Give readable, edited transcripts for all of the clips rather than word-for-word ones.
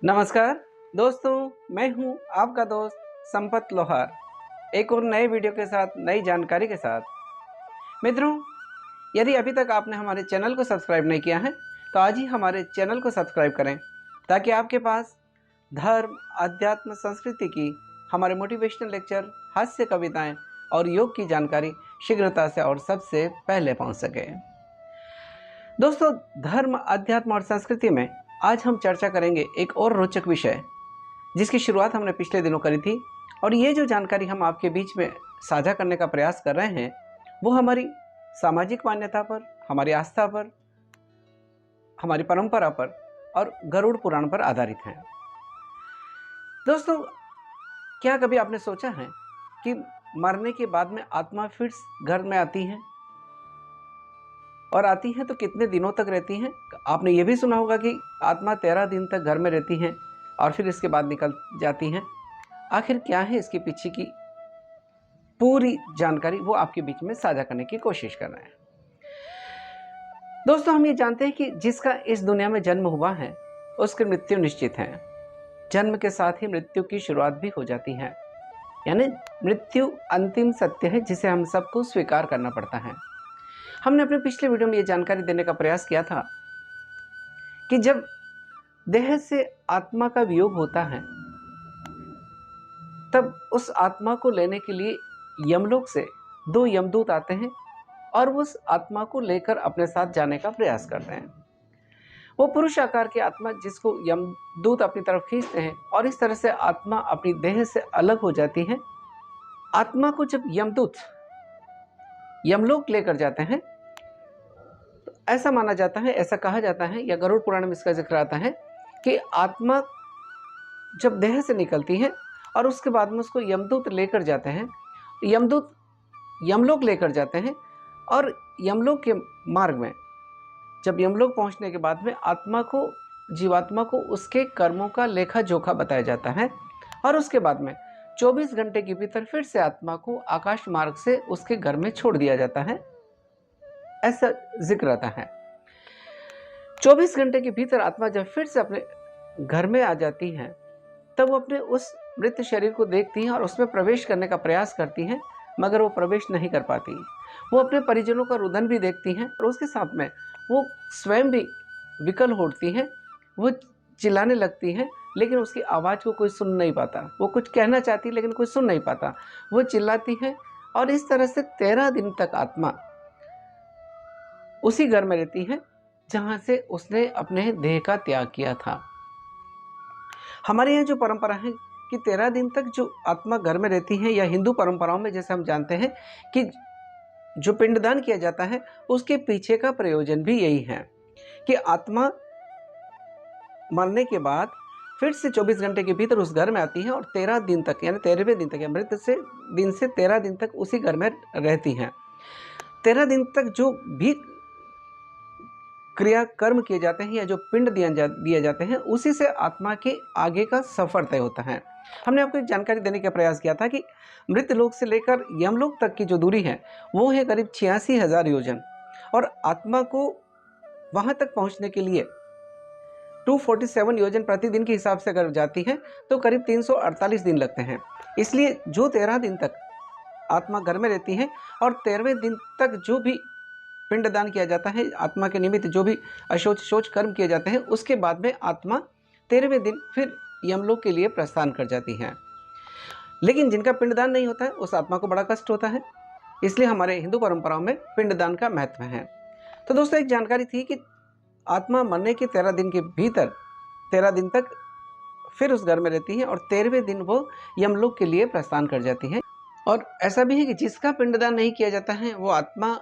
नमस्कार दोस्तों, मैं हूं आपका दोस्त संपत लोहार, एक और नए वीडियो के साथ, नई जानकारी के साथ। मित्रों, यदि अभी तक आपने हमारे चैनल को सब्सक्राइब नहीं किया है तो आज ही हमारे चैनल को सब्सक्राइब करें, ताकि आपके पास धर्म, अध्यात्म, संस्कृति की हमारे मोटिवेशनल लेक्चर, हास्य कविताएं और योग की जानकारी शीघ्रता से और सबसे पहले पहुंच सके। दोस्तों, धर्म, अध्यात्म और संस्कृति में आज हम चर्चा करेंगे एक और रोचक विषय, जिसकी शुरुआत हमने पिछले दिनों करी थी। और ये जो जानकारी हम आपके बीच में साझा करने का प्रयास कर रहे हैं, वो हमारी सामाजिक मान्यता पर, हमारी आस्था पर, हमारी परंपरा पर और गरुड़ पुराण पर आधारित है। दोस्तों, क्या कभी आपने सोचा है कि मरने के बाद में आत्मा फिर घर में आती है, और आती है तो कितने दिनों तक रहती हैं? आपने ये भी सुना होगा कि आत्मा 13 दिन तक घर में रहती हैं और फिर इसके बाद निकल जाती हैं। आखिर क्या है इसके पीछे की पूरी जानकारी, वो आपके बीच में साझा करने की कोशिश कर रहे हैं। दोस्तों, हम ये जानते हैं कि जिसका इस दुनिया में जन्म हुआ है उसकी मृत्यु निश्चित है। जन्म के साथ ही मृत्यु की शुरुआत भी हो जाती है, यानी मृत्यु अंतिम सत्य है जिसे हम सबको स्वीकार करना पड़ता है। हमने अपने पिछले वीडियो में ये जानकारी देने का प्रयास किया था कि जब देह से आत्मा का वियोग होता है, तब उस आत्मा को लेने के लिए यमलोक से 2 यमदूत आते हैं और उस आत्मा को लेकर अपने साथ जाने का प्रयास करते हैं। वो पुरुष आकार की आत्मा, जिसको यमदूत अपनी तरफ खींचते हैं, और इस तरह से आत्मा अपनी देह से अलग हो जाती है। आत्मा को जब यमदूत यमलोक लेकर जाते हैं, तो ऐसा माना जाता है, ऐसा कहा जाता है, या गरुड़ पुराण में इसका जिक्र आता है कि आत्मा जब देह से निकलती है और उसके बाद में उसको यमदूत लेकर जाते हैं, यमदूत यमलोक लेकर जाते हैं, और यमलोक के मार्ग में जब यमलोक पहुंचने के बाद में आत्मा को, जीवात्मा को उसके कर्मों का लेखा जोखा बताया जाता है, और उसके बाद में 24 घंटे के भीतर फिर से आत्मा को आकाश मार्ग से उसके घर में छोड़ दिया जाता है, ऐसा जिक्र आता है। 24 घंटे के भीतर आत्मा जब फिर से अपने घर में आ जाती है, तब वो अपने उस मृत शरीर को देखती हैं और उसमें प्रवेश करने का प्रयास करती हैं, मगर वो प्रवेश नहीं कर पाती। वो अपने परिजनों का रुदन भी देखती हैं, और उसके साथ में वो स्वयं भी विकल होती हैं। वो चिल्लाने लगती हैं, लेकिन उसकी आवाज़ को कोई सुन नहीं पाता। वो कुछ कहना चाहती, लेकिन कोई सुन नहीं पाता। वो चिल्लाती है, और इस तरह से 13 दिन तक आत्मा उसी घर में रहती है जहाँ से उसने अपने देह का त्याग किया था। हमारे यहाँ जो परंपरा है कि 13 दिन तक जो आत्मा घर में रहती है, या हिंदू परंपराओं में जैसे हम जानते हैं कि जो पिंडदान किया जाता है, उसके पीछे का प्रयोजन भी यही है कि आत्मा मरने के बाद फिर से 24 घंटे के भीतर उस घर में आती है, और 13 दिन तक, यानी 13वें दिन तक, या मृत से दिन से 13 दिन तक उसी घर में रहती हैं। 13 दिन तक जो भी क्रिया कर्म किए जाते हैं, या जो पिंड दिए जाते हैं, उसी से आत्मा के आगे का सफर तय होता है। हमने आपको एक जानकारी देने का प्रयास किया था कि मृत लोक से लेकर यमलोक तक की जो दूरी है, वो है करीब 86,000 योजन, और आत्मा को वहां तक पहुंचने के लिए 247 योजन प्रतिदिन के हिसाब से अगर जाती है तो करीब 348 दिन लगते हैं। इसलिए जो 13 दिन तक आत्मा घर में रहती है, और 13वें दिन तक जो भी पिंडदान किया जाता है, आत्मा के निमित्त जो भी अशोच शोच कर्म किए जाते हैं, उसके बाद में आत्मा 13वें दिन फिर यमलोक के लिए प्रस्थान कर जाती है। लेकिन जिनका पिंडदान नहीं होता है, उस आत्मा को बड़ा कष्ट होता है। इसलिए हमारे हिंदू परंपराओं में पिंडदान का महत्व है। तो दोस्तों, एक जानकारी थी कि आत्मा मरने के 13 दिन के भीतर 13 दिन तक फिर उस घर में रहती है, और 13वें दिन वो यमलोक के लिए प्रस्थान कर जाती है। और ऐसा भी है कि जिसका पिंडदान नहीं किया जाता है, वो आत्मा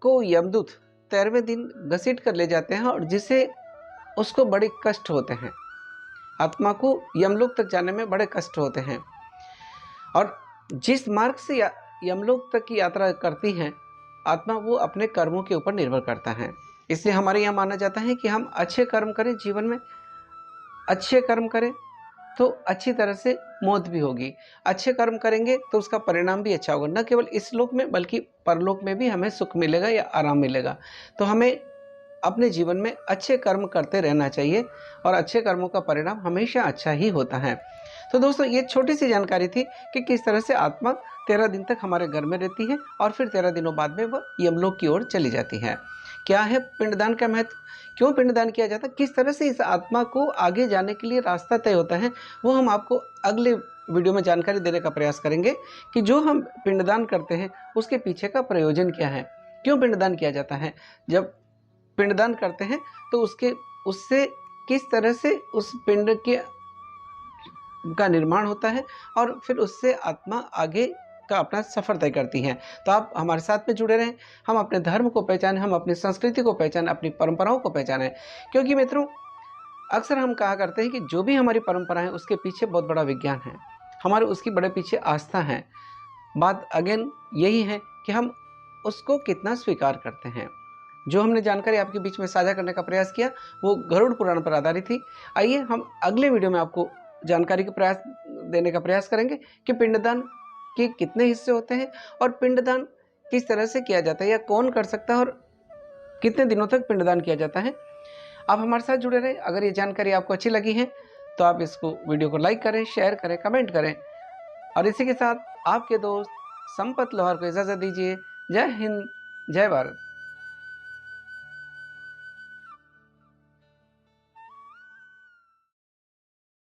को यमदूत 13वें दिन घसीट कर ले जाते हैं, और जिसे उसको बड़े कष्ट होते हैं। आत्मा को यमलोक तक जाने में बड़े कष्ट होते हैं, और जिस मार्ग से यमलोक तक की यात्रा करती है आत्मा, वो अपने कर्मों के ऊपर निर्भर करता है। इसलिए हमारे यहाँ माना जाता है कि हम अच्छे कर्म करें, जीवन में अच्छे कर्म करें तो अच्छी तरह से मौत भी होगी। अच्छे कर्म करेंगे तो उसका परिणाम भी अच्छा होगा, न केवल इस लोक में बल्कि परलोक में भी हमें सुख मिलेगा या आराम मिलेगा। तो हमें अपने जीवन में अच्छे कर्म करते रहना चाहिए और अच्छे कर्मों का परिणाम हमेशा अच्छा ही होता है। तो दोस्तों, ये छोटी सी जानकारी थी कि किस तरह से आत्मा 13 दिन तक हमारे घर में रहती है और फिर 13 दिनों बाद में वह यमलोक की ओर चली जाती है। क्या है पिंडदान का महत्व, क्यों पिंडदान किया जाता है, किस तरह से इस आत्मा को आगे जाने के लिए रास्ता तय होता है, वो हम आपको अगले वीडियो में जानकारी देने का प्रयास करेंगे कि जो हम पिंडदान करते हैं उसके पीछे का प्रयोजन क्या है, क्यों पिंडदान किया जाता है। जब पिंडदान करते हैं तो उससे किस तरह से उस पिंड के का निर्माण होता है और फिर उससे आत्मा आगे का अपना सफ़र तय करती हैं। तो आप हमारे साथ में जुड़े रहें, हम अपने धर्म को पहचानें, हम अपनी संस्कृति को पहचानें, अपनी परंपराओं को पहचानें। क्योंकि मित्रों, अक्सर हम कहा करते हैं कि जो भी हमारी परंपरा है उसके पीछे बहुत बड़ा विज्ञान है, हमारे उसकी बड़े पीछे आस्था है। बात अगेन यही है कि हम उसको कितना स्वीकार करते हैं। जो हमने जानकारी आपके बीच में साझा करने का प्रयास किया वो गरुड़ पुराण पर आधारित थी। आइए हम अगले वीडियो में आपको जानकारी का प्रयास देने का प्रयास करेंगे कि पिंडदान के कितने हिस्से होते हैं और पिंडदान किस तरह से किया जाता है या कौन कर सकता है और कितने दिनों तक पिंडदान किया जाता है। आप हमारे साथ जुड़े रहें। अगर ये जानकारी आपको अच्छी लगी है तो आप इसको वीडियो को लाइक करें, शेयर करें, कमेंट करें और इसी के साथ आपके दोस्त संपत लोहार को इजाज़त दीजिए। जय हिंद, जय भारत।